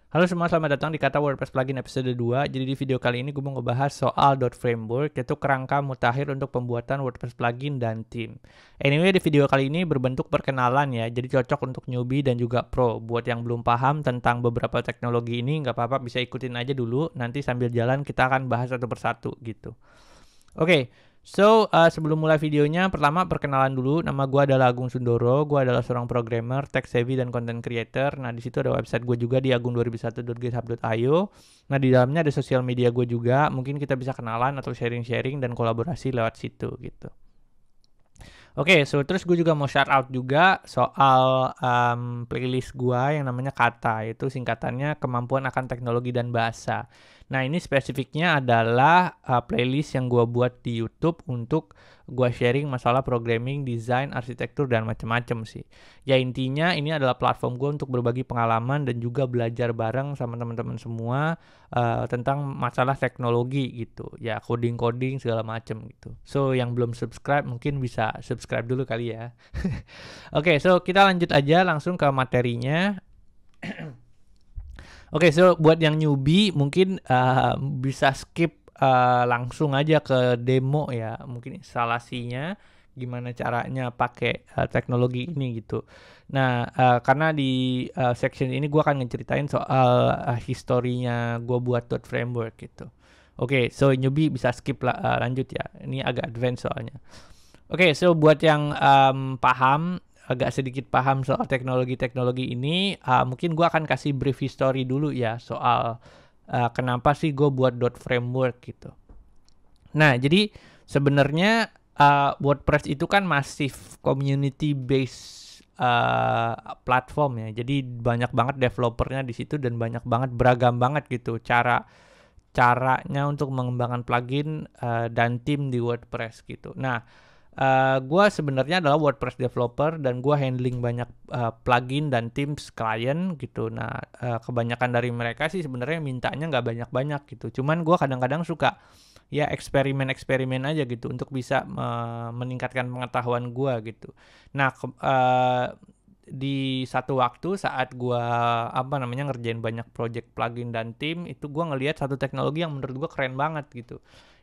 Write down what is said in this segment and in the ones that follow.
Halo semua, selamat datang di Kata WordPress Plugin episode 2. Jadi di video kali ini gue mau ngebahas soal .framework, yaitu kerangka mutakhir untuk pembuatan WordPress plugin dan theme. Anyway, di video kali ini berbentuk perkenalan ya, jadi cocok untuk newbie dan juga pro. Buat yang belum paham tentang beberapa teknologi ini, nggak apa-apa, bisa ikutin aja dulu. Nanti sambil jalan kita akan bahas satu persatu gitu. Oke, sebelum mulai videonya, pertama perkenalan dulu. Nama gue adalah Agung Sundoro. Gue adalah seorang programmer, tech savvy dan content creator. Nah, di situ ada website gue juga di agung2001.github.io. Nah, di dalamnya ada sosial media gue juga. Mungkin kita bisa kenalan atau sharing-sharing dan kolaborasi lewat situ gitu. Oke, terus gue juga mau shout out juga soal playlist gue yang namanya Kata, itu singkatannya Kemampuan Akan Teknologi dan Bahasa. Nah, ini spesifiknya adalah playlist yang gue buat di YouTube untuk gue sharing masalah programming, desain, arsitektur, dan macam-macam sih. Ya intinya ini adalah platform gue untuk berbagi pengalaman dan juga belajar bareng sama teman-teman semua tentang masalah teknologi gitu. Ya coding-coding segala macam gitu. So yang belum subscribe mungkin bisa subscribe dulu kali ya. Oke, kita lanjut aja langsung ke materinya. Oke, buat yang newbie mungkin bisa skip langsung aja ke demo ya, mungkin instalasinya gimana caranya pakai teknologi ini gitu. Nah, karena di section ini gue akan ngeceritain soal historinya gue buat .framework gitu. Oke, newbie bisa skip lanjut ya. Ini agak advance soalnya. Oke, buat yang paham, agak sedikit paham soal teknologi-teknologi ini, mungkin gue akan kasih brief history dulu ya soal kenapa sih gue buat .framework gitu. Nah, jadi sebenarnya WordPress itu kan masif community based platform ya. Jadi banyak banget developernya di situ dan banyak banget beragam banget gitu caranya untuk mengembangkan plugin dan theme di WordPress gitu. Nah, gue sebenarnya adalah WordPress developer dan gue handling banyak plugin dan themes klien gitu. Nah, kebanyakan dari mereka sih sebenarnya mintanya nggak banyak-banyak gitu. Cuman gue kadang-kadang suka ya eksperimen-eksperimen aja gitu untuk bisa meningkatkan pengetahuan gue gitu. Nah, di satu waktu saat gue ngerjain banyak project plugin dan theme, itu gue ngelihat satu teknologi yang menurut gue keren banget gitu.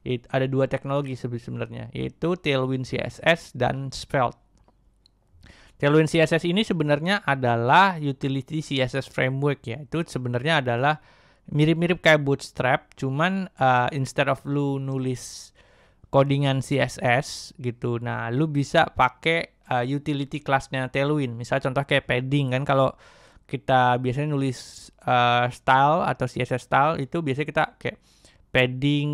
Ada dua teknologi sebenarnya, yaitu Tailwind CSS dan Svelte. Tailwind CSS ini sebenarnya adalah utility CSS framework ya. Itu sebenarnya adalah mirip-mirip kayak Bootstrap, cuman instead of lu nulis codingan CSS gitu, nah lu bisa pakai utility classnya Tailwind. Misal contoh kayak padding kan, kalau kita biasanya nulis style atau CSS style itu biasanya kita kayak padding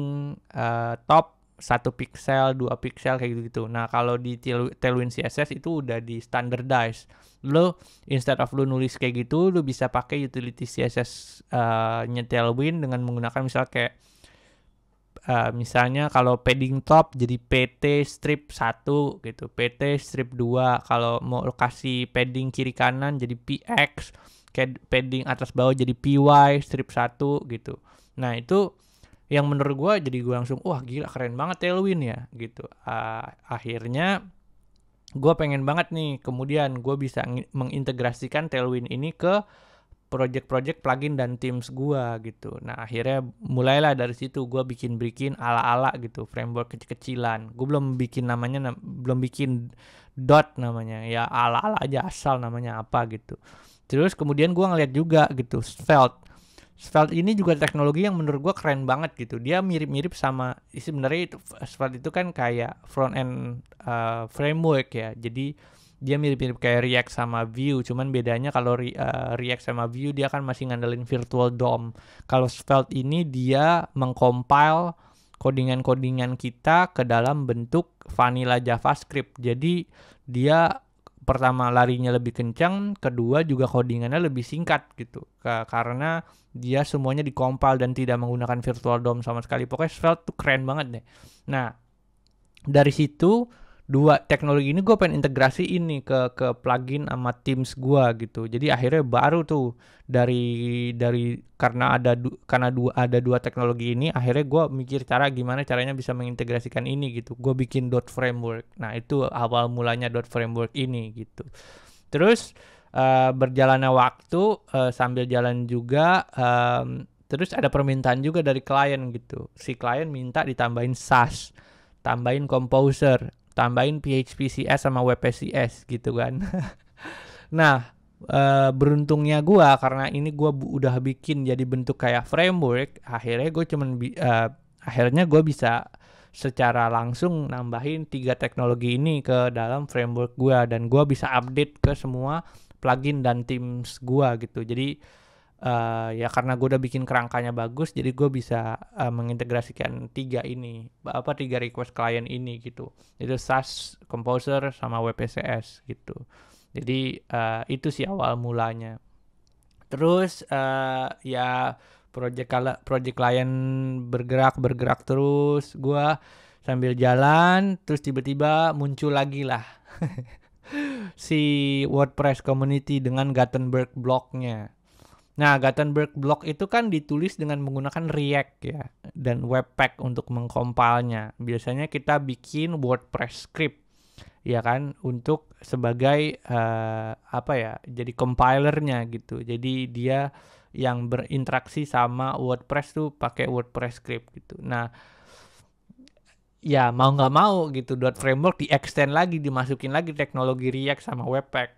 top 1 pixel, 2 pixel kayak gitu. Nah, kalau di Tailwind CSS itu udah di standardize. Lo instead of lo nulis kayak gitu, lo bisa pakai utility CSS nya Tailwind dengan menggunakan misalnya kalau padding top jadi PT strip 1 gitu, PT strip 2. Kalau mau kasih padding kiri kanan jadi PX, kayak padding atas bawah jadi PY strip 1 gitu. Nah, itu yang menurut gue jadi gue langsung wah gila keren banget Tailwind ya gitu. Akhirnya gue pengen banget nih kemudian gue bisa mengintegrasikan Tailwind ini ke project-project plugin dan themes gue gitu. Nah akhirnya mulailah dari situ gue bikin ala-ala gitu, framework kecil-kecilan. Gue belum bikin namanya, belum bikin dot namanya, ya ala-ala aja asal namanya apa gitu. Terus kemudian gue ngeliat juga gitu Svelte ini juga teknologi yang menurut gue keren banget gitu. Dia mirip-mirip sama, sebenarnya itu Svelte itu kan kayak front end framework ya. Jadi dia mirip-mirip kayak React sama Vue. Cuman bedanya kalau React sama Vue dia kan masih ngandelin virtual DOM. Kalau Svelte ini dia mengcompile codingan-codingan kita ke dalam bentuk vanilla JavaScript. Jadi dia pertama larinya lebih kencang, kedua juga codingannya lebih singkat gitu. Karena dia semuanya dikompil dan tidak menggunakan virtual DOM sama sekali. Pokoknya Svelte tuh keren banget deh. Nah, dari situ dua teknologi ini gue pengen integrasi ini ke plugin sama themes gue gitu. Jadi akhirnya baru tuh dari karena ada dua teknologi ini, akhirnya gue mikir gimana caranya bisa mengintegrasikan ini gitu. Gue bikin .framework. Nah, itu awal mulanya .framework ini gitu. Terus berjalannya waktu, sambil jalan juga, terus ada permintaan juga dari klien gitu. Si klien minta ditambahin SAS, tambahin Composer, tambahin PHP CS sama WPCS gitu kan. Nah, beruntungnya gua karena ini gua udah bikin jadi bentuk kayak framework, akhirnya gue bisa secara langsung nambahin 3 teknologi ini ke dalam framework gue, dan gue bisa update ke semua plugin dan themes gue gitu. Jadi ya karena gue udah bikin kerangkanya bagus, jadi gue bisa mengintegrasikan 3 request klien ini gitu. Itu SAS, Composer sama WPCS gitu. Jadi itu sih awal mulanya. Terus ya project klien bergerak terus, gua sambil jalan, terus tiba-tiba muncul lagi lah si WordPress community dengan Gutenberg block-nya. Nah, Gutenberg block itu kan ditulis dengan menggunakan React ya, dan Webpack untuk mengkompilnya. Biasanya kita bikin WordPress script ya kan, untuk sebagai jadi compilernya gitu. Jadi dia yang berinteraksi sama WordPress tuh pakai WordPress script gitu. Nah, ya mau nggak mau gitu, .framework di extend lagi, dimasukin lagi teknologi React sama Webpack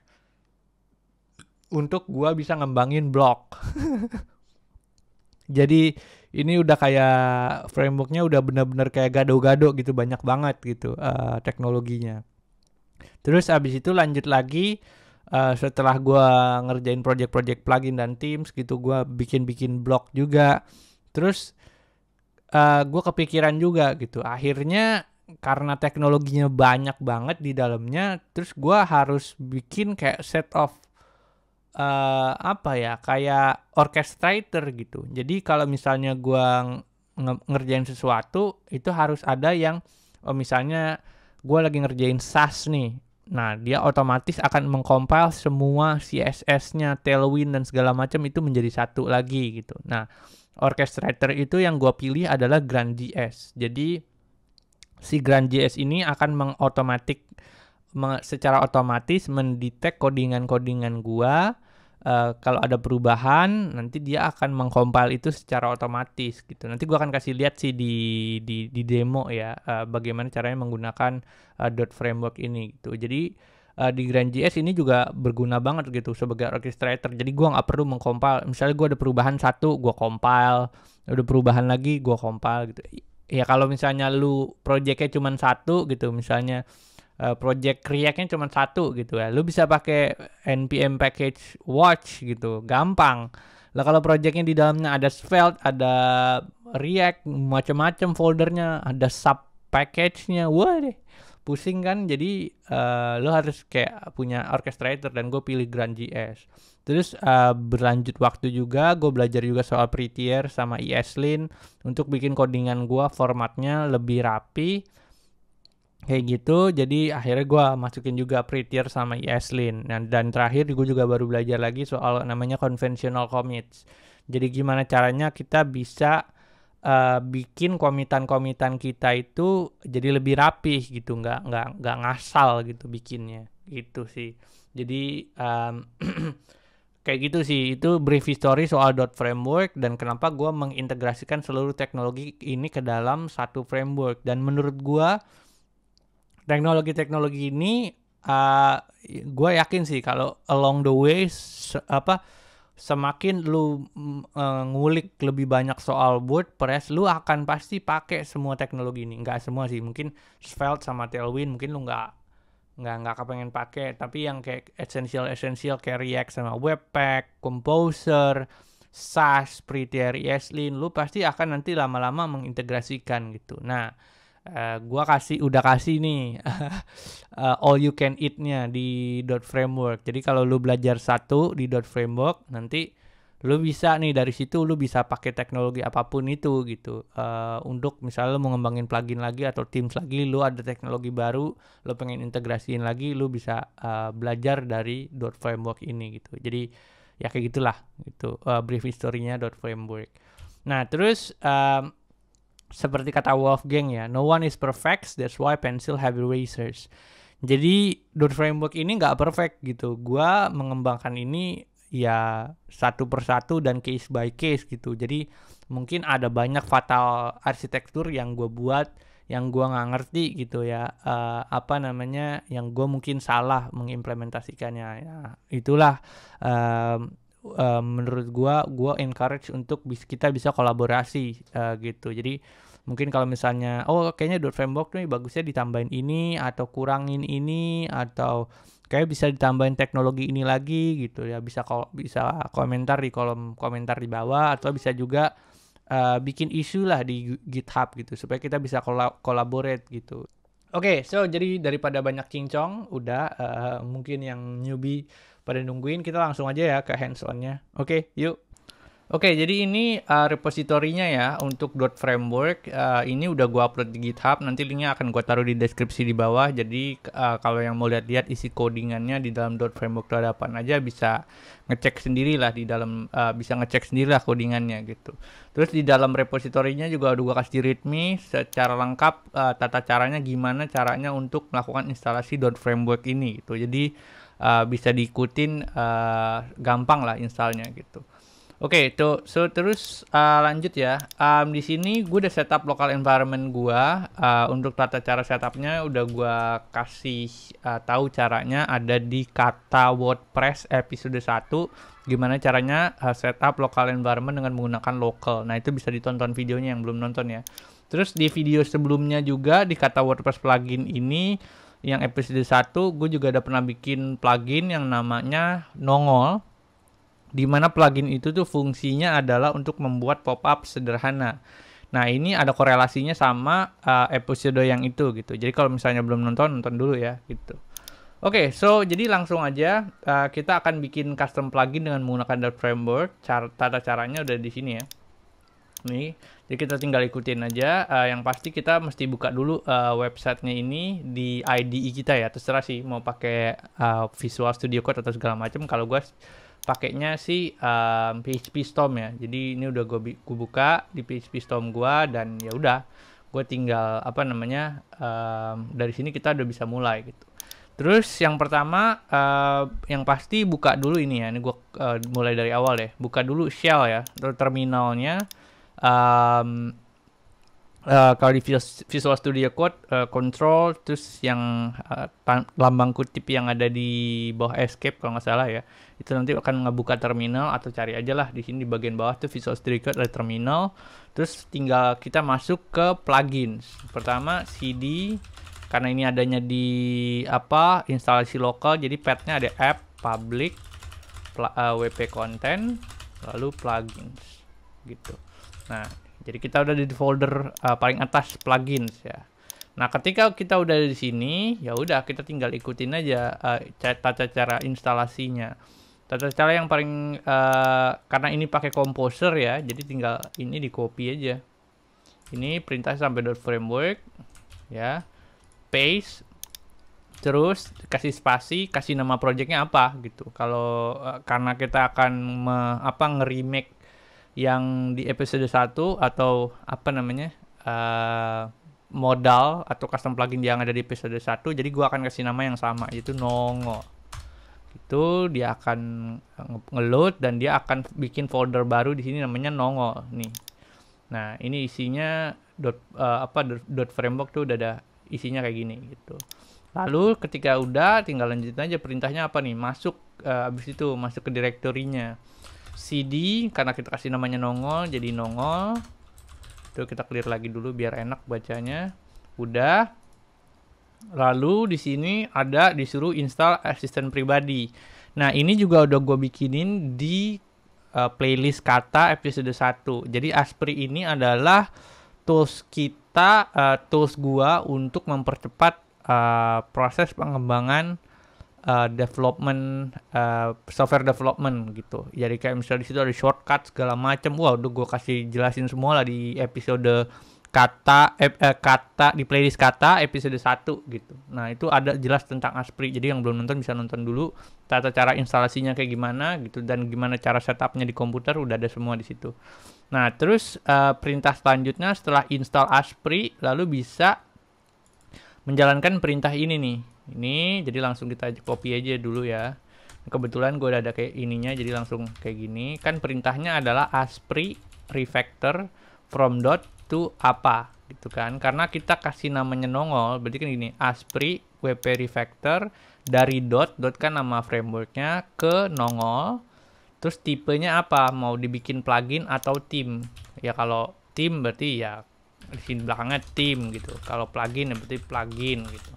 untuk gua bisa ngembangin blog. Jadi ini udah kayak frameworknya udah benar-benar kayak gado-gado gitu, banyak banget gitu teknologinya. Terus abis itu lanjut lagi, setelah gue ngerjain project-project plugin dan themes gitu, gue bikin blog juga. Terus gue kepikiran juga gitu, akhirnya karena teknologinya banyak banget di dalamnya, terus gue harus bikin kayak set of kayak orchestrator gitu. Jadi kalau misalnya gue ngerjain sesuatu, itu harus ada yang misalnya gue lagi ngerjain SAS nih. Nah, dia otomatis akan mengcompile semua CSS-nya, Tailwind dan segala macam itu menjadi satu lagi gitu. Nah, orchestrator itu yang gue pilih adalah GrandJS. Jadi si GrandJS ini akan secara otomatis mendetek codingan-codingan gue. Kalau ada perubahan, nanti dia akan mengcompile itu secara otomatis gitu. Nanti gue akan kasih lihat sih di demo ya, bagaimana caranya menggunakan .framework ini gitu. Jadi di GrandJS ini juga berguna banget gitu sebagai orchestrator. Jadi gue nggak perlu mengcompile. Misalnya gue ada perubahan satu, gue compile. Ada perubahan lagi, gue compile gitu. Ya kalau misalnya lu projectnya cuma satu gitu, misalnya project React-nya cuma satu gitu ya, lu bisa pakai npm package watch gitu, gampang lah. Kalau projectnya di dalamnya ada Svelte, ada React, macam-macam foldernya, ada sub package-nya, wah deh pusing kan. Jadi lu harus kayak punya orchestrator, dan gue pilih GrandJS. Terus berlanjut waktu juga, gue belajar juga soal Prettier sama ESLint untuk bikin codingan gue formatnya lebih rapi kayak gitu. Jadi akhirnya gue masukin juga Prettier sama ESLint. Dan terakhir gue juga baru belajar lagi soal namanya conventional commits. Jadi gimana caranya kita bisa bikin komitan kita itu jadi lebih rapih gitu, nggak ngasal gitu bikinnya gitu sih. Jadi kayak gitu sih, itu brief history soal .framework dan kenapa gue mengintegrasikan seluruh teknologi ini ke dalam satu framework. Dan menurut gue teknologi ini gue yakin sih kalau along the way semakin lu ngulik lebih banyak soal WordPress, lu akan pasti pakai semua teknologi ini. Nggak semua sih, mungkin Svelte sama Tailwind mungkin lu nggak kepengen pakai, tapi yang kayak essential kayak React sama Webpack, Composer, SAS, Prettier, ESLint, lu pasti akan nanti lama-lama mengintegrasikan gitu. Nah, gua udah kasih nih all you can eat-nya di .framework. Jadi kalau lu belajar satu di .framework, nanti lu bisa nih dari situ lu bisa pakai teknologi apapun itu gitu. Untuk misalnya lu mau ngembangin plugin lagi atau themes lagi, lu ada teknologi baru, lu pengen integrasiin lagi, lu bisa belajar dari .framework ini gitu. Jadi ya kayak gitulah gitu brief history-nya .framework. Nah, terus seperti kata Wolfgang ya, no one is perfect, that's why pencil have erasers. Jadi .framework ini nggak perfect gitu. Gua mengembangkan ini ya satu persatu dan case by case gitu. Jadi mungkin ada banyak fatal arsitektur yang gue buat yang gua nggak ngerti gitu ya, apa namanya, yang gue mungkin salah mengimplementasikannya. Ya, itulah menurut gue encourage untuk kita bisa kolaborasi gitu. Jadi mungkin kalau misalnya kayaknya .framework nih bagusnya ditambahin ini atau kurangin ini atau kayak bisa ditambahin teknologi ini lagi gitu ya, bisa komentar di kolom komentar di bawah, atau bisa juga bikin isu lah di GitHub gitu supaya kita bisa collaborate gitu. Oke, so jadi daripada banyak cincong, udah mungkin yang newbie pada nungguin, kita langsung aja ya ke hands on-nya. Oke, yuk. Oke, jadi ini repositorinya ya untuk .framework. Ini udah gua upload di GitHub. Nanti linknya akan gua taruh di deskripsi di bawah. Jadi kalau yang mau lihat-lihat isi codingannya di dalam .framework itu ada apa aja, bisa ngecek sendiri lah di dalam, bisa ngecek sendiri lah codingannya gitu. Terus di dalam repositorinya juga udah gua kasih readme secara lengkap, tata caranya gimana caranya untuk melakukan instalasi .framework ini gitu. Jadi bisa diikutin, gampang lah installnya gitu. Oke, terus lanjut ya. Di sini gue udah setup local environment gue. Untuk tata cara setupnya udah gue kasih tahu caranya ada di kata WordPress episode 1. Gimana caranya setup local environment dengan menggunakan local. Nah, itu bisa ditonton videonya yang belum nonton ya. Terus di video sebelumnya juga di kata WordPress plugin ini yang episode 1 gue juga udah pernah bikin plugin yang namanya Nongol. Di mana plugin itu tuh fungsinya adalah untuk membuat pop-up sederhana. Nah, ini ada korelasinya sama episode yang itu gitu. Jadi kalau misalnya belum nonton dulu ya gitu. Oke, so jadi langsung aja kita akan bikin custom plugin dengan menggunakan .framework. Tata caranya udah di sini ya. Nih, jadi kita tinggal ikutin aja. Yang pasti kita mesti buka dulu websitenya ini di IDE kita ya. Terserah sih mau pakai Visual Studio Code atau segala macam. Kalau gue pakainya sih PHP Storm ya. Jadi ini udah gue buka di PHP Storm gue, dan ya udah gue tinggal apa namanya, dari sini kita udah bisa mulai gitu. Terus yang pertama yang pasti buka dulu ini ya. Ini gue mulai dari awal ya. Buka dulu shell ya, terminalnya. Kalau di Visual Studio Code control, terus yang lambang kutip yang ada di bawah escape kalau nggak salah ya, itu nanti akan ngebuka terminal, atau cari aja lah di sini di bagian bawah tuh Visual Studio Code ada terminal. Terus tinggal kita masuk ke plugins. Pertama cd, karena ini adanya di instalasi lokal, jadi pathnya ada app, public, wp content, lalu plugins gitu. Nah, jadi kita udah di folder paling atas plugins ya. Nah, ketika kita udah di sini, ya udah kita tinggal ikutin aja tata cara instalasinya. Tata cara yang paling karena ini pakai Composer ya, jadi tinggal ini di copy aja. Ini perintah sampai .framework ya. Paste, terus kasih spasi, kasih nama projectnya apa gitu. Kalau karena kita akan nge-remake yang di episode 1 atau apa namanya, modal atau custom plugin yang ada di episode 1, jadi gua akan kasih nama yang sama, yaitu Nongol. Itu dia akan ngeload dan dia akan bikin folder baru di sini namanya Nongol nih. Nah, ini isinya .framework tuh udah ada isinya kayak gini gitu. Lalu ketika udah, tinggal lanjut aja perintahnya apa nih, masuk abis itu masuk ke direktorinya. cd, karena kita kasih namanya Nongol, jadi Nongol. Itu kita clear lagi dulu biar enak bacanya. Udah. Lalu di sini ada disuruh install asisten pribadi. Nah, ini juga udah gue bikinin di playlist kata episode 1. Jadi Asprey ini adalah tools kita, tools gua untuk mempercepat proses pengembangan software development gitu. Jadi kayak misalnya di situ ada shortcut segala macam. Wah, udah gue kasih jelasin semua lah di episode kata di playlist kata episode 1 gitu. Nah, itu ada jelas tentang Asprey. Jadi yang belum nonton bisa nonton dulu. Tata cara instalasinya kayak gimana gitu, dan gimana cara setupnya di komputer udah ada semua di situ. Nah, terus perintah selanjutnya setelah install Asprey, lalu bisa menjalankan perintah ini nih. Ini jadi langsung kita copy aja dulu ya. Kebetulan gue udah ada kayak ininya, jadi langsung kayak gini. Kan perintahnya adalah ASPREE refactor from dot to apa gitu kan. Karena kita kasih namanya nongol, berarti kan gini, ASPREE WP refactor dari dot kan nama frameworknya ke nongol. Terus tipenya apa? Mau dibikin plugin atau theme? Ya kalau theme berarti ya di sini belakangnya theme gitu. Kalau plugin ya berarti plugin gitu.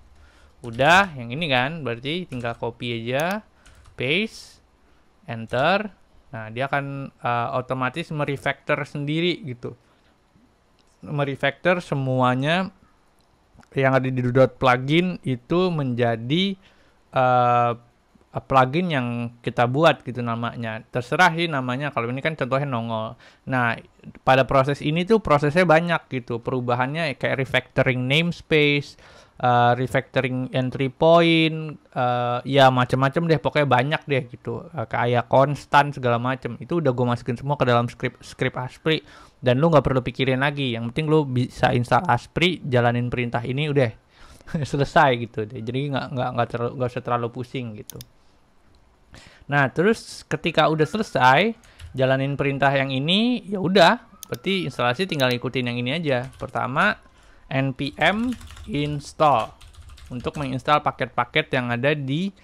Udah, yang ini kan berarti tinggal copy aja, paste, enter. Nah, dia akan otomatis merefactor sendiri gitu. Merefactor semuanya yang ada di .plugin itu menjadi plugin yang kita buat gitu namanya. Terserah sih namanya. Kalau ini kan contohnya nongol. Nah, pada proses ini tuh prosesnya banyak gitu. Perubahannya kayak refactoring namespace, refactoring entry point, ya macam-macam deh. Pokoknya banyak deh gitu. Kayak konstan segala macam. Itu udah gue masukin semua ke dalam script ASPREE. Dan lu nggak perlu pikirin lagi. Yang penting lu bisa install ASPREE, jalanin perintah ini, udah selesai gitu deh. Jadi nggak usah terlalu pusing gitu. Nah, terus ketika udah selesai jalanin perintah yang ini, ya udah, berarti instalasi tinggal ikutin yang ini aja. Pertama, npm install untuk menginstal paket-paket yang ada di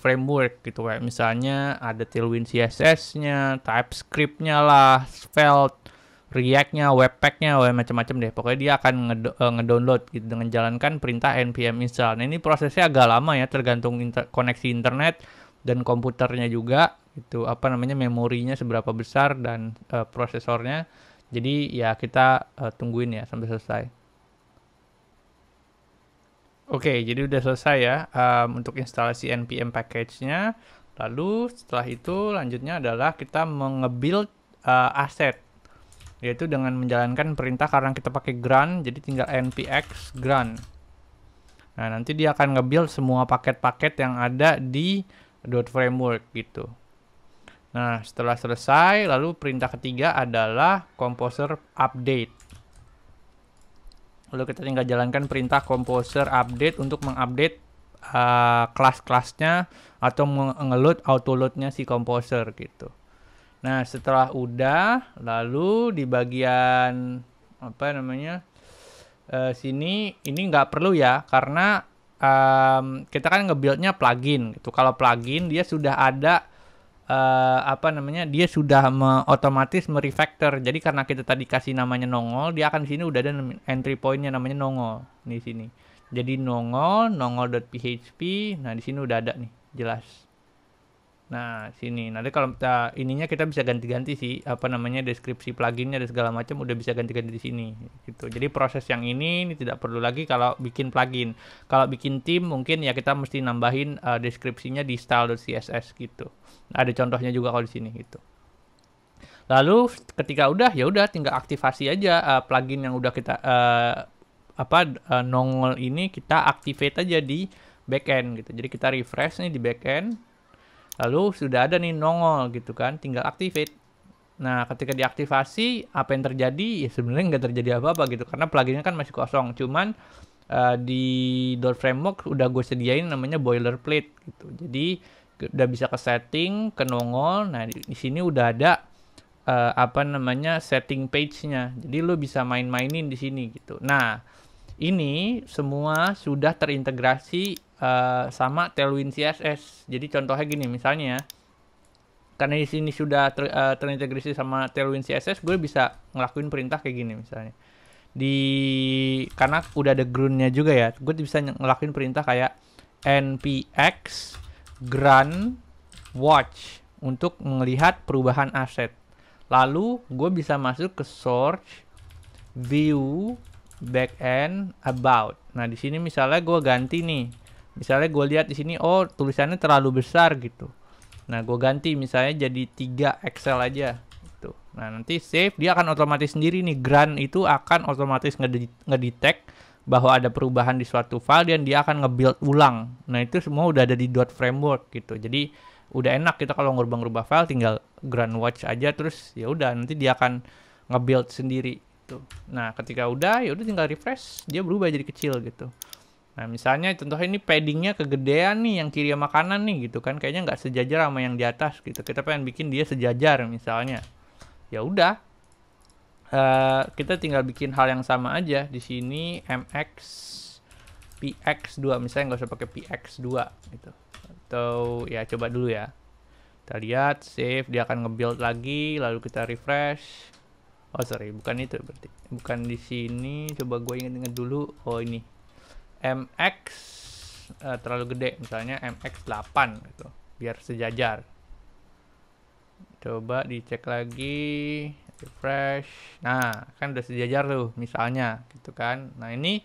.framework gitu kayak misalnya ada Tailwind CSS-nya, TypeScript-nya lah, Svelte, React-nya, Webpack-nya, macam-macam deh. Pokoknya dia akan ngedownload gitu dengan jalankan perintah npm install. Nah, ini prosesnya agak lama ya, tergantung koneksi internet dan komputernya juga itu memorinya seberapa besar dan prosesornya. Jadi ya kita tungguin ya sampai selesai. Oke, jadi udah selesai ya untuk instalasi npm package-nya. Lalu setelah itu lanjutnya adalah kita nge-build aset, yaitu dengan menjalankan perintah karena kita pakai grunt, jadi tinggal npx grunt. Nah, nanti dia akan nge-build semua paket-paket yang ada di .framework gitu. Nah, setelah selesai, lalu perintah ketiga adalah composer update. Lalu kita tinggal jalankan perintah composer update untuk mengupdate kelas-kelasnya atau nge-load auto-loadnya si composer gitu. Nah, setelah udah, lalu di bagian sini ini nggak perlu ya, karena kita kan nge-buildnya plugin gitu. Kalau plugin dia sudah ada dia sudah otomatis merefactor. Jadi karena kita tadi kasih namanya nongol, dia akan di sini udah ada entry point-nya namanya nongol di sini. Jadi nongol.php. Nah, di sini udah ada nih, jelas. Nah, sini. Nanti kalau kita bisa ganti-ganti sih deskripsi pluginnya dan segala macam udah bisa ganti-ganti di sini gitu. Jadi proses yang ini tidak perlu lagi kalau bikin plugin. Kalau bikin theme mungkin ya kita mesti nambahin deskripsinya di style.css gitu. Ada contohnya juga kalau di sini gitu. Lalu ketika udah ya udah tinggal aktivasi aja plugin yang udah kita nongol ini, kita activate aja di backend gitu. Jadi kita refresh nih di backend. Lalu sudah ada nih nongol gitu kan, tinggal activate. Nah, ketika diaktifasi, apa yang terjadi? Ya sebenarnya nggak terjadi apa-apa gitu, karena pluginnya kan masih kosong. Cuman di .framework udah gue sediain namanya boilerplate gitu. Jadi udah bisa ke setting, ke nongol. Nah, di sini udah ada setting page-nya. Jadi lo bisa main-mainin di sini gitu. Nah, ini semua sudah terintegrasi sama Tailwind CSS. Jadi contohnya gini, misalnya karena di sini sudah terintegrasi sama Tailwind CSS, gue bisa ngelakuin perintah kayak gini misalnya. Karena udah ada gruntnya juga ya, gue bisa ngelakuin perintah kayak npx grunt watch untuk melihat perubahan aset. Lalu gue bisa masuk ke source, view, backend, about. Nah, di sini misalnya gue ganti nih. Misalnya gue lihat di sini, oh tulisannya terlalu besar gitu. Nah, gue ganti misalnya jadi 3 Excel aja gitu. Nah, nanti save, dia akan otomatis sendiri nih, grunt itu akan otomatis ngedetect bahwa ada perubahan di suatu file dan dia akan nge-build ulang. Nah, itu semua udah ada di .framework gitu. Jadi udah enak kita kalau ngerubah-rubah file tinggal grunt watch aja, terus ya udah nanti dia akan nge-build sendiri gitu. Nah, ketika udah ya udah tinggal refresh, dia berubah jadi kecil gitu. Nah, misalnya contohnya ini paddingnya kegedean nih yang kiri sama kanan nih gitu kan. Kayaknya nggak sejajar sama yang di atas gitu. Kita pengen bikin dia sejajar misalnya. Ya udah. Kita tinggal bikin hal yang sama aja. Di sini MX PX2 misalnya, nggak usah pakai PX2 gitu. Atau ya coba dulu ya. Kita lihat, save, dia akan nge-build lagi, lalu kita refresh. Oh sorry, bukan itu berarti. Bukan di sini. Coba gue inget-inget dulu. Oh ini. MX terlalu gede, misalnya MX8 gitu, biar sejajar. Coba dicek lagi, refresh. Nah, kan udah sejajar tuh, misalnya gitu kan. Nah, ini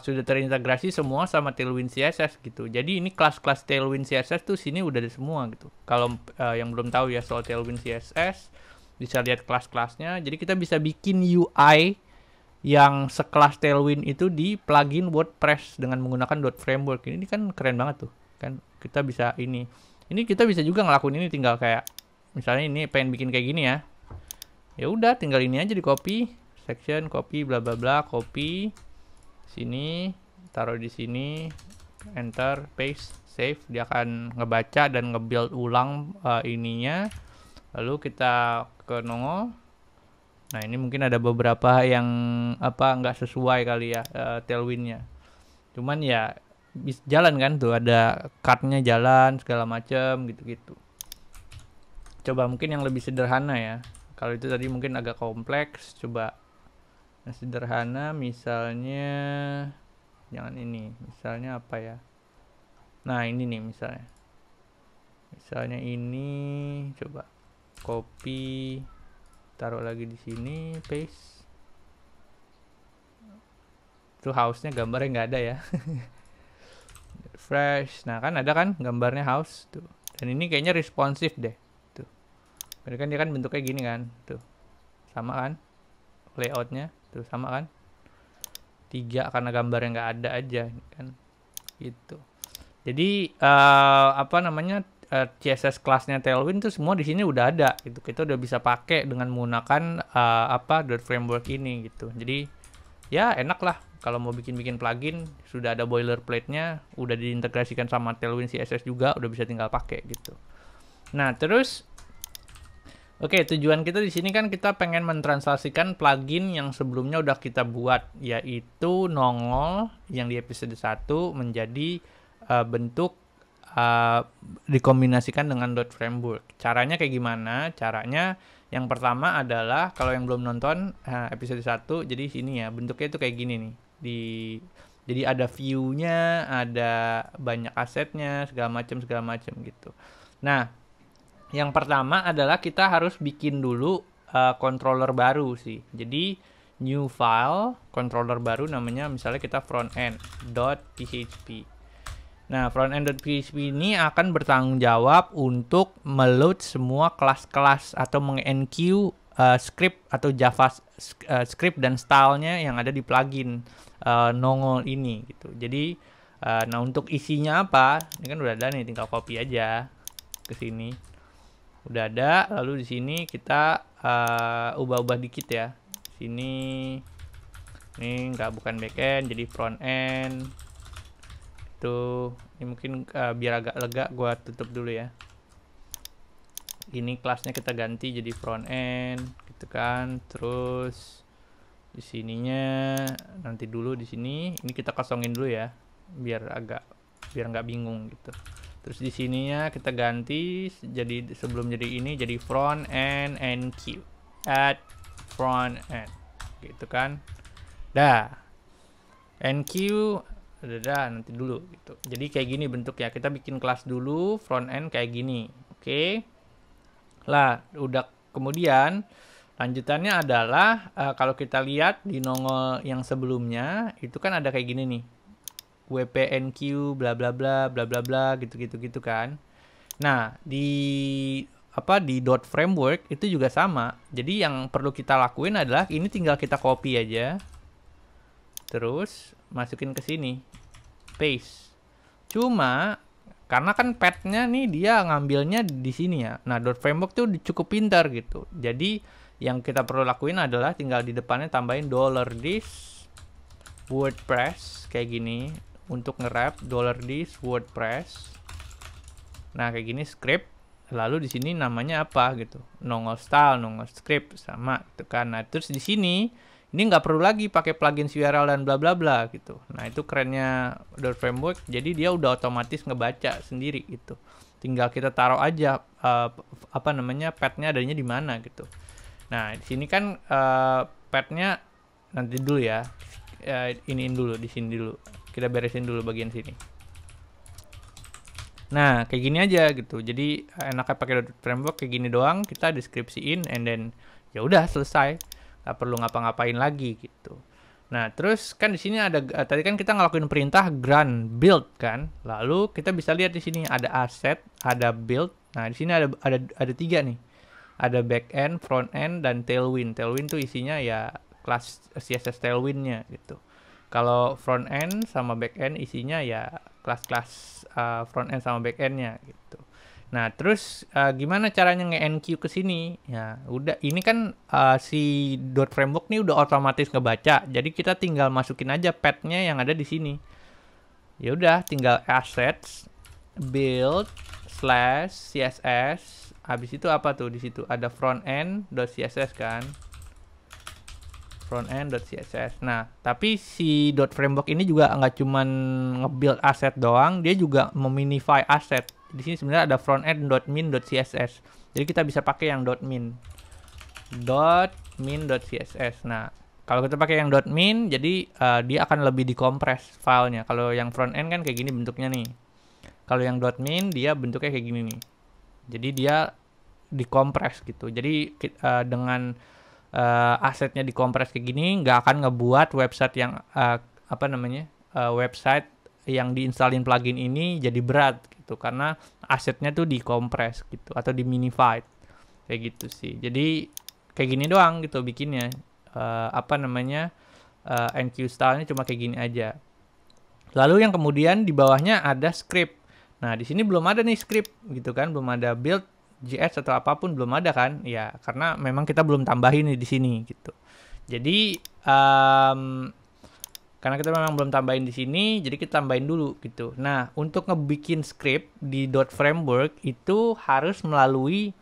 sudah terintegrasi semua sama Tailwind CSS gitu. Jadi ini kelas-kelas Tailwind CSS tuh sini udah ada semua gitu. Kalau yang belum tahu ya soal Tailwind CSS, bisa lihat kelas-kelasnya. Jadi kita bisa bikin UI yang sekelas Tailwind itu di plugin WordPress dengan menggunakan .framework. Ini kan keren banget tuh. Kan kita bisa ini. Ini kita bisa juga ngelakuin ini, tinggal kayak misalnya ini pengen bikin kayak gini ya. Ya udah tinggal ini aja di copy, section, copy, bla bla bla, copy sini, taruh di sini, enter, paste, save. Dia akan ngebaca dan nge-build ulang ininya. Lalu kita ke nongol. Nah, ini mungkin ada beberapa yang nggak sesuai kali ya Tailwindnya. Cuman ya bisa jalan kan tuh, ada cardnya jalan segala macam gitu-gitu. Coba mungkin yang lebih sederhana ya. Kalau itu tadi mungkin agak kompleks, coba yang sederhana misalnya jangan ini. Misalnya apa ya? Nah, ini nih misalnya. Misalnya ini coba copy, taruh lagi di sini, paste. Itu house-nya gambarnya nggak ada ya. Refresh. Nah, kan ada kan gambarnya house tuh. Dan ini kayaknya responsif deh. Tuh. Berarti kan dia kan bentuknya gini kan. Tuh. Sama kan? Layoutnya tuh sama kan? 3 karena gambarnya nggak ada aja kan. Gitu. Jadi CSS kelasnya Tailwind tuh semua di sini udah ada gitu. Kita udah bisa pakai dengan menggunakan .framework ini gitu. Jadi ya enak lah kalau mau bikin plugin, sudah ada boilerplate-nya, udah diintegrasikan sama Tailwind CSS juga, udah bisa tinggal pakai gitu. Nah, terus tujuan kita di sini kan kita pengen mentranslasikan plugin yang sebelumnya udah kita buat, yaitu nongol yang di episode 1 menjadi bentuk dikombinasikan dengan .framework. Caranya kayak gimana? Caranya yang pertama adalah kalau yang belum nonton episode 1, jadi sini ya bentuknya itu kayak gini nih. Jadi ada view-nya, ada banyak asetnya, segala macam gitu. Nah, yang pertama adalah kita harus bikin dulu controller baru sih. Jadi new file, controller baru namanya misalnya kita frontend.php. Nah, frontend.php ini akan bertanggung jawab untuk meload semua kelas-kelas atau meng-enqueue script atau JavaScript dan stylenya yang ada di plugin nongol ini gitu. Jadi, nah untuk isinya apa? Ini kan udah ada nih, tinggal copy aja ke sini. Udah ada, lalu di sini kita ubah-ubah dikit ya. Sini, ini bukan backend, jadi frontend. Tuh, ini mungkin biar agak lega gua tutup dulu ya. Ini kelasnya kita ganti jadi front end gitu kan. Terus di sininya nanti dulu di sini ini kita kosongin dulu ya biar nggak bingung gitu. Terus di sininya kita ganti jadi sebelum jadi ini jadi front end enqueue add front end gitu kan. Dah. Enqueue udah nanti dulu gitu. Jadi kayak gini bentuknya. Kita bikin kelas dulu front end kayak gini. Oke. Lah, udah kemudian lanjutannya adalah kalau kita lihat di nongol yang sebelumnya itu kan ada kayak gini nih. WPNQ bla bla bla bla bla bla gitu kan. Nah, di .framework itu juga sama. Jadi yang perlu kita lakuin adalah ini tinggal kita copy aja. Terus masukin ke sini, paste. Cuma karena kan path-nya nih dia ngambilnya di sini ya. Nah, .framework tuh cukup pintar gitu. Jadi yang kita perlu lakuin adalah tinggal di depannya tambahin $this WordPress kayak gini untuk nge-wrap $this WordPress. Nah, kayak gini script. Lalu di sini namanya apa gitu. Nongol style, nongol script sama gitu kan. Nah, terus di sini ini nggak perlu lagi pakai plugin URL dan bla bla bla gitu. Nah, itu kerennya .framework. Jadi dia udah otomatis ngebaca sendiri gitu. Tinggal kita taruh aja apa namanya path-nya adanya di mana gitu. Nah, di sini kan path-nya nanti dulu ya. Iniin dulu di sini dulu. Kita beresin dulu bagian sini. Nah, kayak gini aja gitu. Jadi enaknya pakai .framework kayak gini doang, kita deskripsiin and then ya udah selesai. Gak perlu ngapa-ngapain lagi gitu. Nah, terus kan di sini ada tadi kan kita ngelakuin perintah run build kan. Lalu kita bisa lihat di sini ada asset, ada build. Nah, di sini ada 3 nih. Ada backend, front end dan tailwind. Tailwind tuh isinya ya kelas CSS tailwind-nya gitu. Kalau front end sama back end isinya ya kelas-kelas front end sama back end-nya gitu. Nah, terus gimana caranya nge-enqueue ke sini? Ya, udah ini kan si .framework nih udah otomatis ngebaca. Jadi kita tinggal masukin aja path-nya yang ada di sini. Ya udah, tinggal assets build /css. Habis itu apa tuh di situ? Ada frontend.css kan? Frontend.css. Nah, tapi si .framework ini juga nggak cuman nge-build asset doang, dia juga meminify asset. Di sini sebenarnya ada frontend.min.css. Jadi kita bisa pakai yang .min.css. Nah, kalau kita pakai yang .min, jadi dia akan lebih dikompres filenya. Kalau yang frontend kan kayak gini bentuknya nih. Kalau yang .min dia bentuknya kayak gini nih. Jadi dia dikompres gitu. Jadi dengan asetnya dikompres kayak gini, nggak akan ngebuat website yang website yang diinstalin plugin ini jadi berat gitu karena asetnya tuh dikompres gitu atau diminified kayak gitu sih. Jadi kayak gini doang gitu bikinnya. Enqueue style-nya cuma kayak gini aja. Lalu yang kemudian di bawahnya ada script. Nah, di sini belum ada nih script gitu kan, belum ada build JS atau apapun belum ada kan? Ya, karena memang kita belum tambahin nih di sini gitu. Jadi karena kita memang belum tambahin di sini, jadi kita tambahin dulu gitu. Nah, untuk ngebikin script di .framework itu harus melalui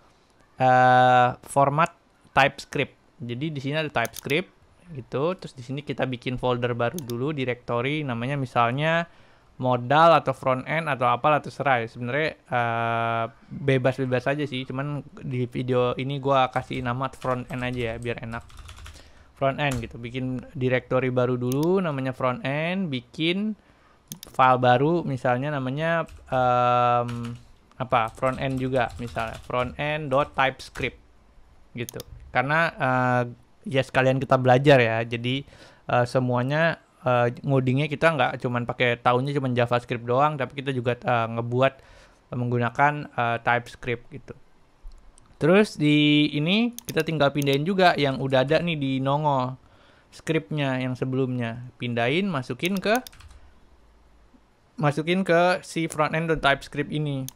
format TypeScript. Jadi di sini ada TypeScript gitu. Terus di sini kita bikin folder baru dulu, directory namanya misalnya modal atau front end atau apalah terserah. Sebenarnya bebas-bebas aja sih. Cuman di video ini gua kasih nama front end aja ya biar enak. Front end gitu, bikin directory baru dulu namanya front end, bikin file baru misalnya namanya front end juga misalnya frontend.typescript gitu. Karena ya sekalian kita belajar ya, jadi semuanya ngodingnya kita nggak cuman pakai tahunya cuman JavaScript doang, tapi kita juga ngebuat menggunakan TypeScript gitu. Terus di ini kita tinggal pindahin juga yang udah ada nih di nongol scriptnya yang sebelumnya, pindahin masukin ke si frontend.typescript ini.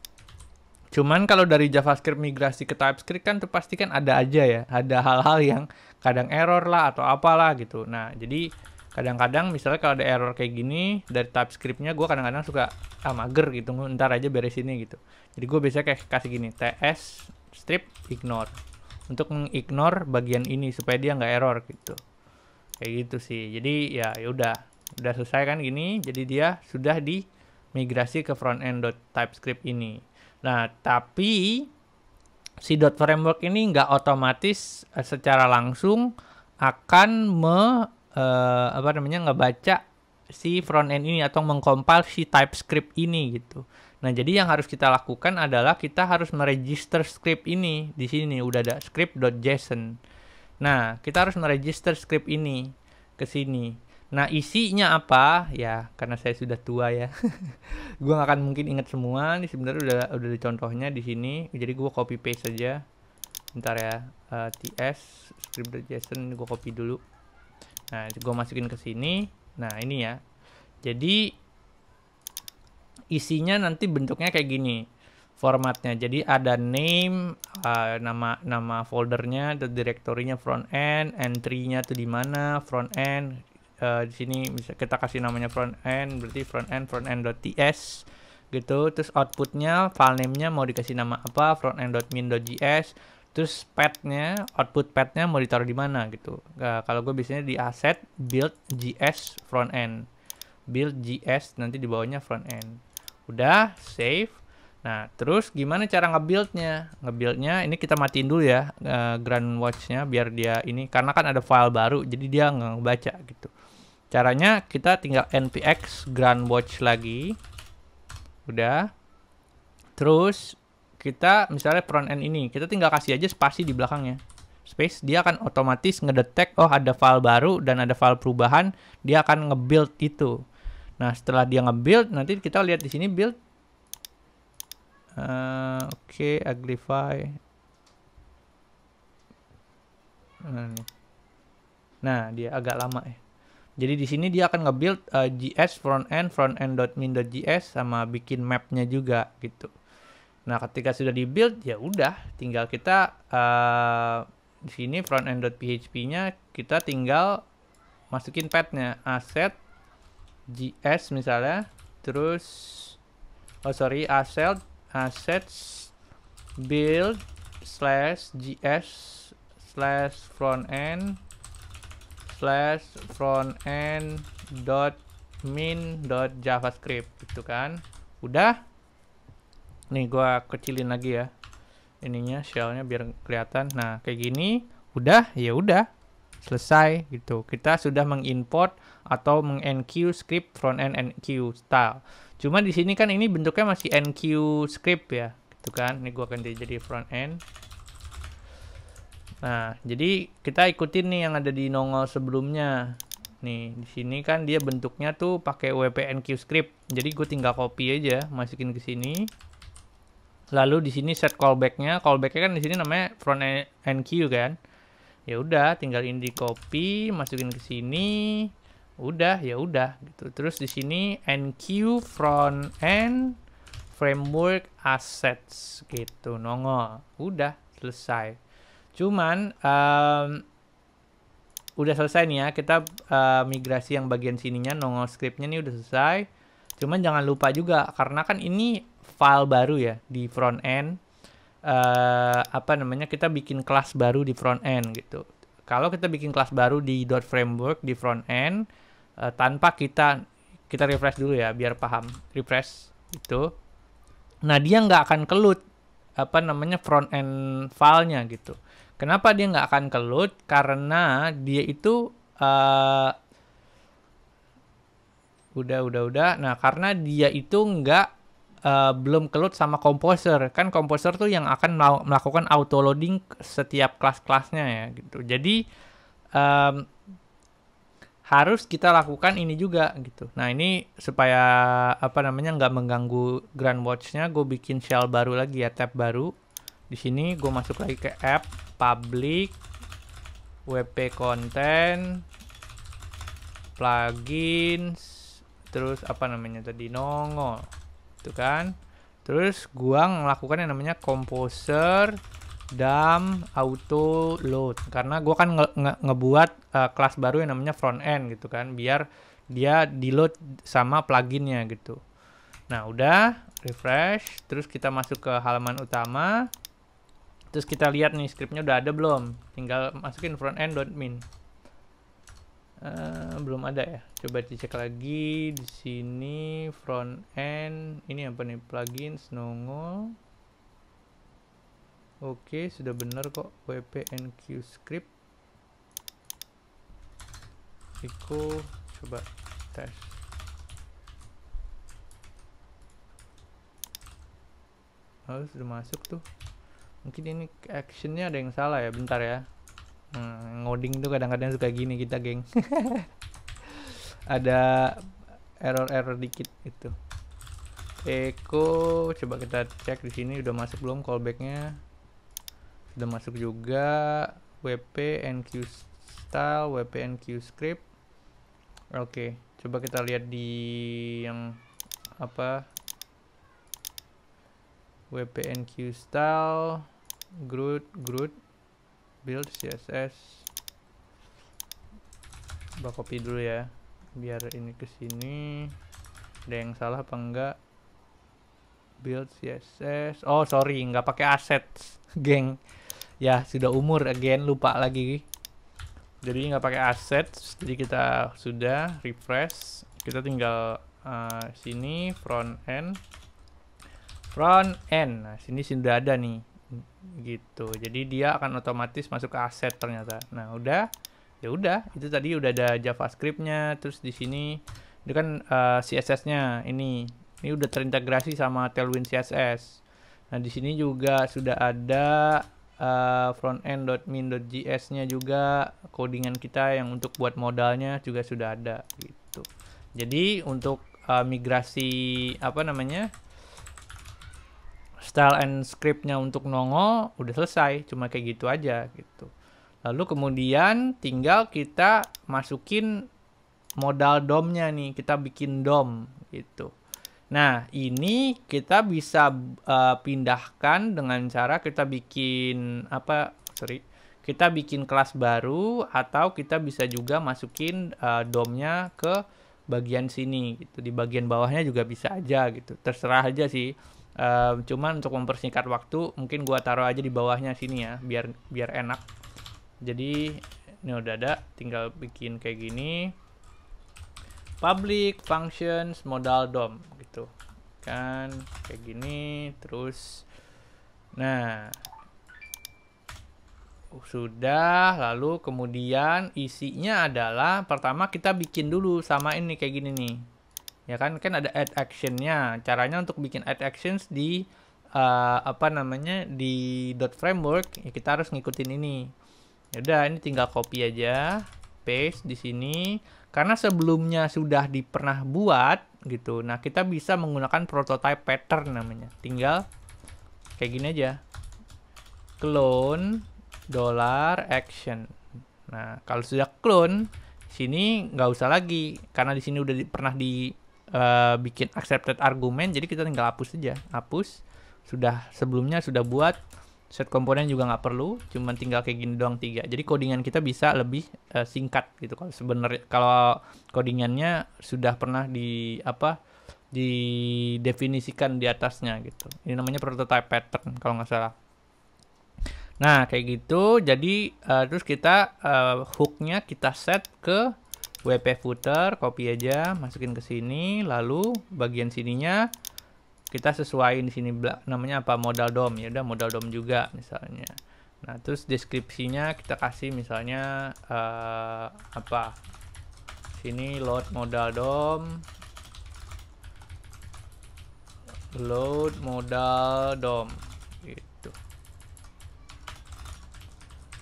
Cuman kalau dari JavaScript migrasi ke TypeScript kan tuh pasti kan ada aja ya, ada hal-hal yang kadang error lah atau apalah gitu. Nah, jadi kadang-kadang misalnya kalau ada error kayak gini dari TypeScript-nya, gue kadang-kadang suka mager gitu, ntar aja beresinnya gitu. Jadi gue biasanya kayak kasih gini, ts strip ignore untuk mengignore bagian ini supaya dia nggak error gitu. Kayak gitu sih. Jadi ya udah selesai kan gini. Jadi dia sudah dimigrasi ke frontend.typescript ini. Nah, tapi si .framework ini nggak otomatis secara langsung akan ngebaca si frontend ini atau mengcompile si TypeScript ini gitu. Nah, jadi yang harus kita lakukan adalah kita harus meregister script ini. Di sini udah ada script.json. Nah, kita harus meregister script ini ke sini. Nah, isinya apa? Ya, karena saya sudah tua ya. Gue gak akan mungkin ingat semua. Ini sebenarnya udah ada contohnya di sini. Jadi gue copy paste saja. Bentar ya. ts script.json gue copy dulu. Nah, gue masukin ke sini. Nah, ini ya. Jadi isinya nanti bentuknya kayak gini formatnya. Jadi ada name, nama foldernya, directory-nya front end, entry-nya tuh di mana, front end, di sini bisa kita kasih namanya front end, berarti front end.ts gitu. Terus outputnya, file name-nya mau dikasih nama apa, frontend.min.js. Terus path-nya, output path-nya mau ditaruh di mana gitu. Nah, kalau gue biasanya di asset build js front end, build js, nanti di bawahnya front end. Udah save. Nah, terus gimana cara nge-build-nya? Nge-build-nya ini kita matiin dulu ya Grand Watch-nya biar dia ini, karena kan ada file baru jadi dia nggak ngebaca gitu. Caranya kita tinggal npx Grand Watch lagi. Udah. Terus kita misalnya front end ini, kita tinggal kasih aja spasi di belakangnya. Space, dia akan otomatis ngedetect oh ada file baru dan ada file perubahan, dia akan nge-build itu. Nah, setelah dia nge-build, nanti kita lihat di sini build. Oke, Agrify. Nah, dia agak lama ya. Jadi di sini dia akan nge-build JS frontend.min.js sama bikin mapnya juga gitu. Nah, ketika sudah di-build ya udah, tinggal kita di sini frontend.php-nya kita tinggal masukin path-nya asset js misalnya, terus assets build /js frontend.min.javascript gitu kan. Udah. Nih gua kecilin lagi ya ininya, shellnya biar kelihatan. Nah, kayak gini udah, ya udah selesai gitu. Kita sudah mengimport atau mengenqueue script frontend enqueue style. Cuma di sini kan ini bentuknya masih enqueue script ya, gitu kan. Ini gua ganti jadi frontend. Nah, jadi kita ikutin nih yang ada di nongol sebelumnya. Nih, di sini kan dia bentuknya tuh pakai wp enqueue script. Jadi gue tinggal copy aja, masukin ke sini. Lalu di sini set callback-nya. Callback-nya kan di sini namanya front enqueue kan. Ya udah, tinggal ini di copy, masukin ke sini. Udah, ya udah gitu. Terus di sini enqueue front end framework assets gitu, nongol. Udah selesai. Cuman udah selesai nih ya. Kita migrasi yang bagian sininya, nongol script-nya nih udah selesai. Cuman jangan lupa juga karena kan ini file baru ya di front end. Apa namanya, kita bikin kelas baru di front end gitu. Kalau kita bikin kelas baru di .framework di front end tanpa kita refresh dulu ya biar paham, refresh itu. Nah, dia nggak akan keload apa namanya front end filenya gitu. Kenapa dia nggak akan keload? Karena dia itu udah. Nah, karena dia itu nggak belum keload sama Composer. Kan Composer tuh yang akan melakukan auto loading setiap kelas-kelasnya ya gitu. Jadi harus kita lakukan ini juga gitu. Nah, ini supaya apa namanya nggak mengganggu Grand Watch-nya, gue bikin shell baru lagi ya, tab baru. Di sini gue masuk lagi ke app, public, wp content, plugins, terus apa namanya tadi, nongol itu kan. Terus gua melakukan yang namanya composer dump auto load karena gua kan ngebuat kelas baru yang namanya front end gitu kan, biar dia di load sama pluginnya gitu. Nah, udah refresh, terus kita masuk ke halaman utama. Terus kita lihat nih scriptnya udah ada belum, tinggal masukin frontend.min. Belum ada ya, coba dicek lagi di sini front end. Ini apa nih, plugins, nongol. Oke, sudah benar kok, wp enqueue script. Echo, coba tes. Oh, sudah masuk tuh. Mungkin ini actionnya ada yang salah ya, bentar ya. Ngoding tuh kadang-kadang suka gini kita, geng. Ada error dikit itu. Echo, coba kita cek di sini udah masuk belum callback-nya. Sudah masuk juga. wp enqueue style, wp enqueue script. Oke, coba kita lihat di yang apa, wp enqueue style, Groot build css Coba copy dulu ya, biar ini ke sini. Ada yang salah apa enggak? Build CSS. Oh sorry, nggak pakai assets, geng. Ya sudah umur again, lupa lagi. Jadi nggak pakai assets. Jadi kita sudah refresh. Kita tinggal sini front end. Nah sini sudah ada nih, gitu. Jadi dia akan otomatis masuk ke asset ternyata. Nah udah, ya udah, itu tadi udah ada JavaScript-nya. Terus di sini itu kan CSS-nya ini udah terintegrasi sama Tailwind CSS. Nah di sini juga sudah ada frontend.min.js-nya juga, codingan kita yang untuk buat modalnya juga sudah ada gitu. Jadi untuk migrasi apa namanya, style and script-nya untuk nongol udah selesai, cuma kayak gitu aja gitu. Lalu kemudian tinggal kita masukin modal DOM-nya nih, kita bikin DOM gitu. Nah, ini kita bisa pindahkan dengan cara kita bikin kita bikin kelas baru, atau kita bisa juga masukin DOM-nya ke bagian sini gitu. Di bagian bawahnya juga bisa aja gitu. Terserah aja sih. Cuman untuk mempersingkat waktu mungkin gua taruh aja di bawahnya sini ya, biar enak. Jadi ini udah ada, tinggal bikin kayak gini, public functions modal DOM gitu kan, kayak gini. Terus nah sudah, lalu kemudian isinya adalah pertama kita bikin dulu sama ini kayak gini nih. Ya kan ada add action-nya. Caranya untuk bikin add actions di di .framework ya, kita harus ngikutin ini. Ya udah, ini tinggal copy aja, paste di sini. Karena sebelumnya sudah pernah buat gitu. Nah, kita bisa menggunakan prototype pattern namanya. Tinggal kayak gini aja. Clone $action. Nah, kalau sudah clone, sini nggak usah lagi karena di sini udah pernah bikin accepted argument, jadi kita tinggal hapus aja, hapus. Sebelumnya sudah buat set komponen juga nggak perlu, cuman tinggal kayak gini doang 3. Jadi codingan kita bisa lebih singkat gitu. Kalau codingannya sudah pernah didefinisikan di atasnya gitu. Ini namanya prototype pattern kalau nggak salah. Nah kayak gitu. Jadi terus kita hooknya kita set ke WP footer, copy aja, masukin ke sini. Lalu bagian sininya kita sesuaiin di sini namanya apa, modal DOM. Ya udah, modal DOM juga misalnya. Nah terus deskripsinya kita kasih misalnya sini load modal DOM, gitu.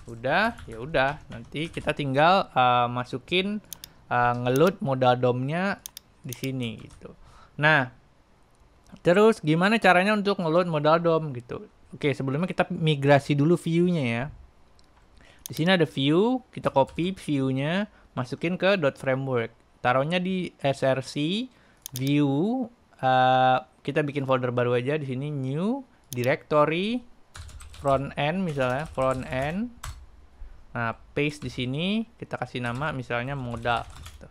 Udah, ya udah, nanti kita tinggal masukin ngeload modal DOM-nya di sini gitu. Nah, terus gimana caranya untuk ngeload modal DOM gitu? Oke, sebelumnya kita migrasi dulu view-nya ya. Di sini ada view, kita copy view-nya, masukin ke .framework. Taruhnya di src view, kita bikin folder baru aja di sini, new directory front end misalnya, front end. Nah, paste di sini, kita kasih nama misalnya modal gitu.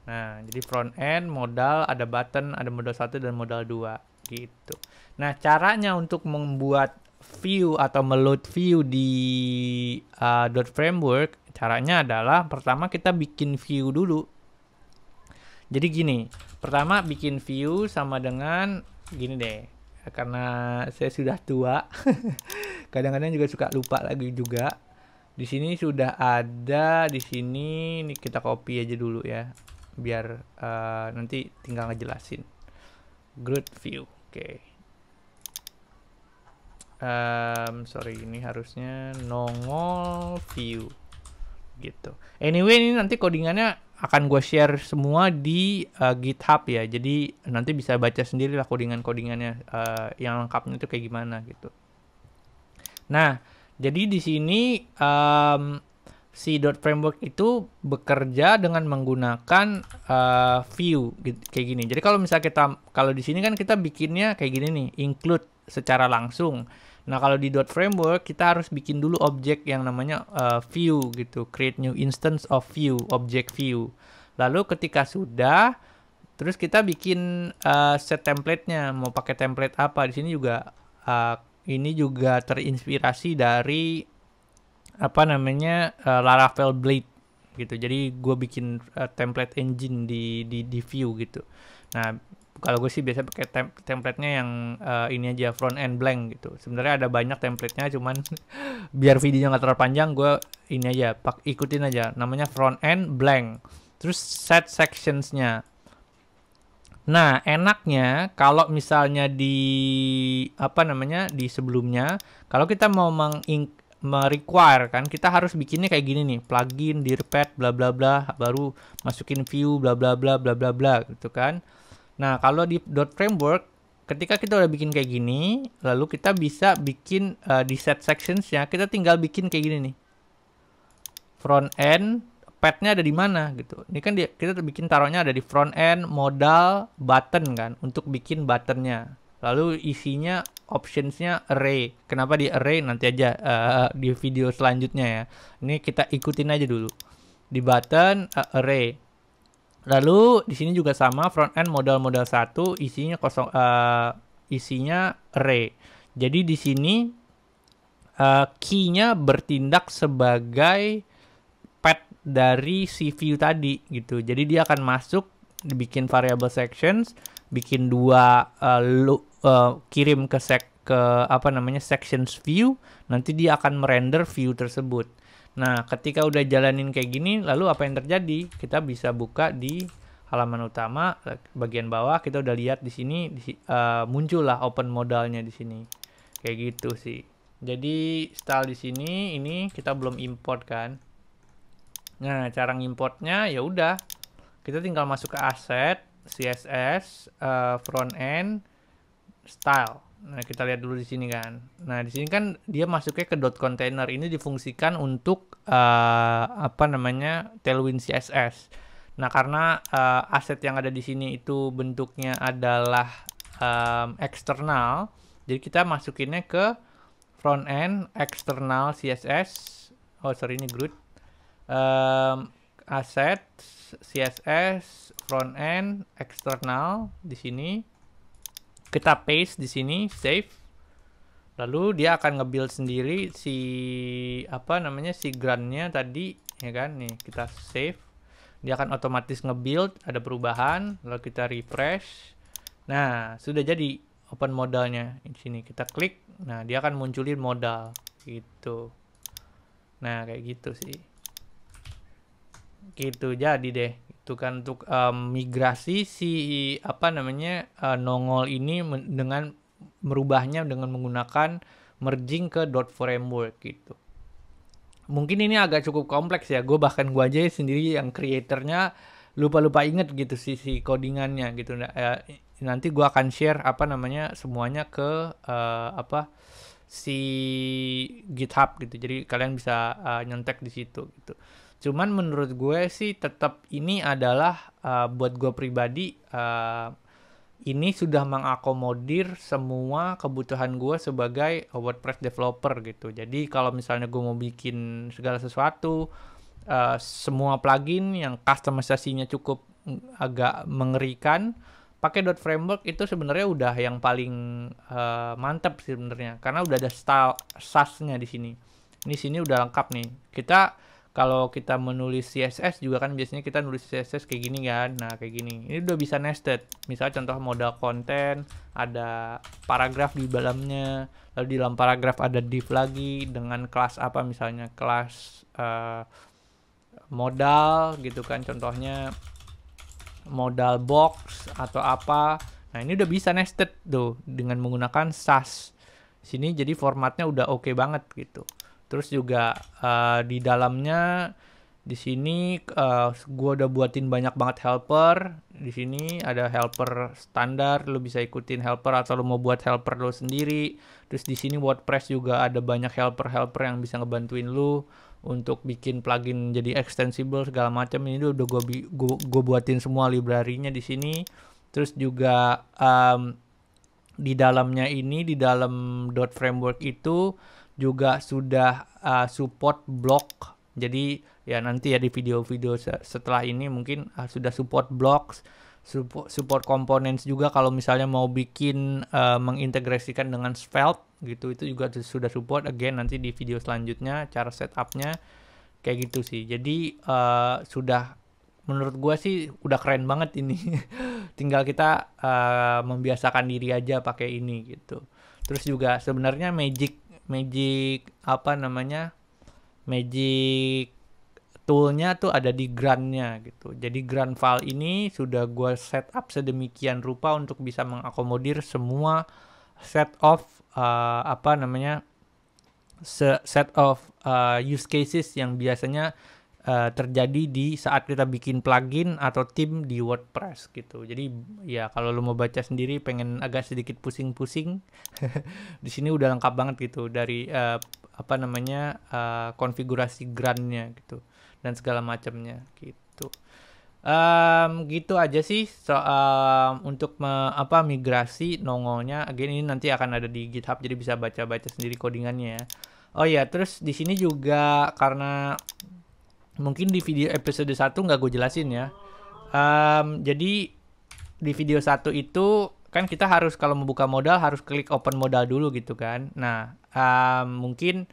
Nah, jadi front end, modal, ada button, ada modal 1 dan modal 2 gitu. Nah, caranya untuk membuat view atau meload view di .framework, caranya adalah pertama kita bikin view dulu. Jadi gini, pertama bikin view sama dengan gini deh. Karena saya sudah tua, kadang-kadang juga suka lupa lagi juga. Di sini sudah ada, di sini nih kita copy aja dulu ya, biar nanti tinggal ngejelasin. Grid view, oke. Sorry, ini harusnya nongol view gitu. Anyway, ini nanti codingannya akan gue share semua di GitHub ya. Jadi nanti bisa baca sendiri lah codingannya yang lengkapnya itu kayak gimana gitu. Nah, jadi di sini si .framework itu bekerja dengan menggunakan view kayak gini. Jadi kalau misalnya kalau di sini kan kita bikinnya kayak gini nih, include secara langsung. Nah, kalau di .framework kita harus bikin dulu objek yang namanya view gitu, create new instance of view, object view. Lalu ketika sudah, terus kita bikin set template-nya, mau pakai template apa. Di sini juga ini juga terinspirasi dari apa namanya Laravel Blade gitu. Jadi gue bikin template engine di view gitu. Nah, kalau gue sih biasa pakai template-nya yang ini aja, front end blank gitu. Sebenarnya ada banyak template-nya, cuman biar videonya nggak terlalu panjang, gue ini aja ikutin aja, namanya front end blank. Terus set sections-nya. Nah, enaknya kalau misalnya di apa namanya di sebelumnya, kalau kita mau merequire kan, kita harus bikinnya kayak gini nih, plugin dirpad bla bla bla, baru masukin view bla bla bla bla bla bla gitu kan. Nah, kalau di .framework, ketika kita udah bikin kayak gini, lalu kita bisa bikin di set sections-nya, kita tinggal bikin kayak gini nih. Front end, path-nya ada di mana gitu. Ini kan kita bikin taruhnya ada di front end, modal, button kan, untuk bikin buttonnya. Lalu isinya, options-nya array. Kenapa di array? Nanti aja di video selanjutnya ya. Ini kita ikutin aja dulu. Di button, array. Lalu di sini juga sama, front end modal 1 isinya kosong, isinya array. Jadi di sini key-nya bertindak sebagai path dari si view tadi gitu. Jadi dia akan masuk, dibikin variable sections, bikin dua kirim ke apa namanya sections view, nanti dia akan merender view tersebut. Nah, ketika udah jalanin kayak gini, lalu apa yang terjadi? Kita bisa buka di halaman utama bagian bawah, kita udah lihat di sini muncullah open modalnya di sini. Kayak gitu sih. Jadi style di sini ini kita belum import kan. Nah, cara ngimportnya ya udah. Kita tinggal masuk ke asset, CSS, front end, style. Nah, kita lihat dulu di sini kan. Nah, di sini kan dia masuknya ke .container. Ini difungsikan untuk apa namanya? Tailwind CSS. Nah, karena aset yang ada di sini itu bentuknya adalah eksternal, jadi kita masukinnya ke front end eksternal CSS. Oh, sorry, ini Groot. Asset CSS front end eksternal di sini. Kita paste di sini, save. Lalu dia akan nge-build sendiri si apa namanya si grant-nya tadi, ya kan? Nih, kita save. Dia akan otomatis nge-build, ada perubahan, lalu kita refresh. Nah, sudah jadi open modalnya. Di sini kita klik, nah dia akan munculin modal gitu. Nah, kayak gitu sih. Gitu jadi deh. Itu kan untuk migrasi si apa namanya nongol ini dengan merubahnya dengan menggunakan merging ke .framework gitu. Mungkin ini agak cukup kompleks ya. Gue aja sendiri yang creatornya lupa inget gitu si codingannya gitu. Nanti gue akan share apa namanya semuanya ke apa si GitHub gitu. Jadi kalian bisa nyontek di situ gitu. Cuman menurut gue sih tetap ini adalah buat gue pribadi ini sudah mengakomodir semua kebutuhan gue sebagai WordPress developer gitu. Jadi kalau misalnya gue mau bikin segala sesuatu, semua plugin yang customisasinya cukup agak mengerikan, pakai .framework itu sebenarnya udah yang paling mantap sih sebenarnya. Karena udah ada style SAS-nya di sini. Ini sini udah lengkap nih. Kalau kita menulis CSS juga kan biasanya kita nulis CSS kayak gini kan. Nah, kayak gini. Ini udah bisa nested. Misalnya contoh modal konten, ada paragraf di dalamnya. Lalu di dalam paragraf ada div lagi dengan kelas apa misalnya. Kelas modal gitu kan. Contohnya modal box atau apa. Nah, ini udah bisa nested tuh dengan menggunakan SAS. Sini jadi formatnya udah oke banget gitu. Terus juga di dalamnya di sini gue udah buatin banyak banget helper. Di sini ada helper standar, lo bisa ikutin helper atau lo mau buat helper lo sendiri. Terus di sini WordPress juga ada banyak helper yang bisa ngebantuin lo untuk bikin plugin jadi extensible segala macam. Ini udah gue buatin semua library-nya di sini. Terus juga di dalamnya ini, di dalam dot framework itu juga sudah support block. Jadi ya nanti ya di video-video setelah ini mungkin sudah support blocks, support components juga kalau misalnya mau bikin mengintegrasikan dengan Svelte gitu, itu juga sudah support. Again nanti di video selanjutnya cara setupnya kayak gitu sih. Jadi sudah, menurut gue sih udah keren banget ini. Tinggal kita membiasakan diri aja pakai ini gitu. Terus juga sebenarnya magic apa namanya, magic toolnya tuh ada di grant-nya gitu. Jadi grant file ini sudah gue setup sedemikian rupa untuk bisa mengakomodir semua set of apa namanya, set of use cases yang biasanya terjadi di saat kita bikin plugin atau theme di WordPress gitu. Jadi ya kalau lo mau baca sendiri pengen agak sedikit pusing-pusing, di sini udah lengkap banget gitu dari apa namanya konfigurasi grant-nya gitu dan segala macamnya gitu. Gitu aja sih soal untuk migrasi nongolnya. Again ini nanti akan ada di GitHub jadi bisa baca-baca sendiri codingannya ya. Oh ya, terus di sini juga karena mungkin di video episode 1 nggak gue jelasin ya. Jadi di video 1 itu kan kita harus kalau membuka modal harus klik open modal dulu gitu kan. Nah, mungkin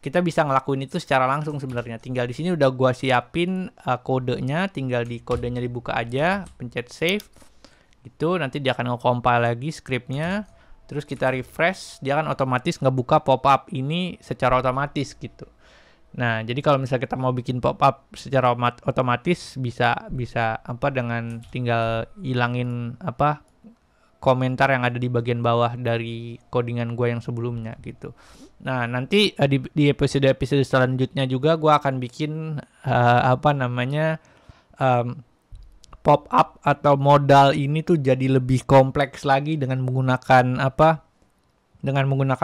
kita bisa ngelakuin itu secara langsung sebenarnya. Tinggal di sini udah gua siapin kodenya, tinggal di kodenya dibuka aja, pencet save. Gitu, nanti dia akan nge-compile lagi scriptnya. Terus kita refresh, dia akan otomatis ngebuka pop-up ini secara otomatis gitu. Nah, jadi kalau misalnya kita mau bikin pop-up secara otomatis bisa apa dengan tinggal hilangin apa komentar yang ada di bagian bawah dari codingan gue yang sebelumnya gitu. Nah, nanti di episode selanjutnya juga gue akan bikin apa namanya pop-up atau modal ini tuh jadi lebih kompleks lagi dengan menggunakan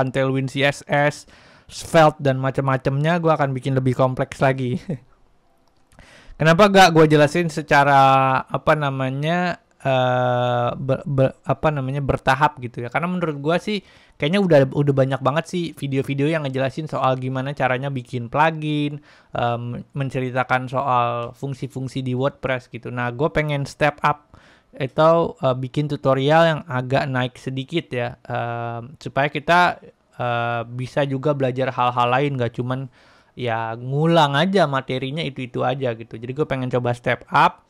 Tailwind CSS, Svelte dan macam-macamnya. Gue akan bikin lebih kompleks lagi. Kenapa gak gue jelasin secara bertahap gitu ya? Karena menurut gue sih kayaknya udah banyak banget sih video-video yang ngejelasin soal gimana caranya bikin plugin, menceritakan soal fungsi-fungsi di WordPress gitu. Nah, gue pengen step up atau bikin tutorial yang agak naik sedikit ya, supaya kita bisa juga belajar hal-hal lain, gak cuman ya ngulang aja materinya itu aja gitu. Jadi gue pengen coba step up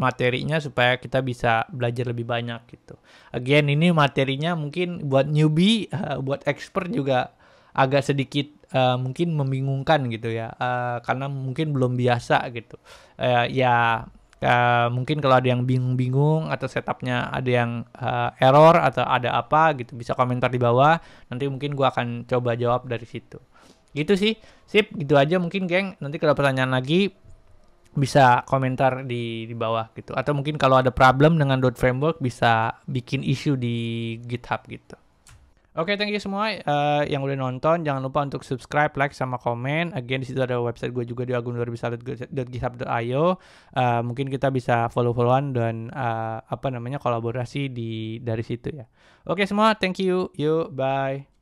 materinya supaya kita bisa belajar lebih banyak gitu. Again ini materinya mungkin buat newbie, buat expert juga agak sedikit mungkin membingungkan gitu ya, karena mungkin belum biasa gitu. Mungkin kalau ada yang bingung-bingung atau setupnya ada yang error atau ada apa gitu, bisa komentar di bawah. Nanti mungkin gue akan coba jawab dari situ. Gitu sih, sip, gitu aja mungkin geng. Nanti kalau pertanyaan lagi bisa komentar di bawah gitu. Atau mungkin kalau ada problem dengan dot framework bisa bikin issue di GitHub gitu. Oke, thank you semua yang udah nonton. Jangan lupa untuk subscribe, like, sama komen. Again, di situ ada website gue juga di agung.github.io. Mungkin kita bisa follow-followan dan kolaborasi dari situ ya. Oke semua, thank you. Yuk, bye.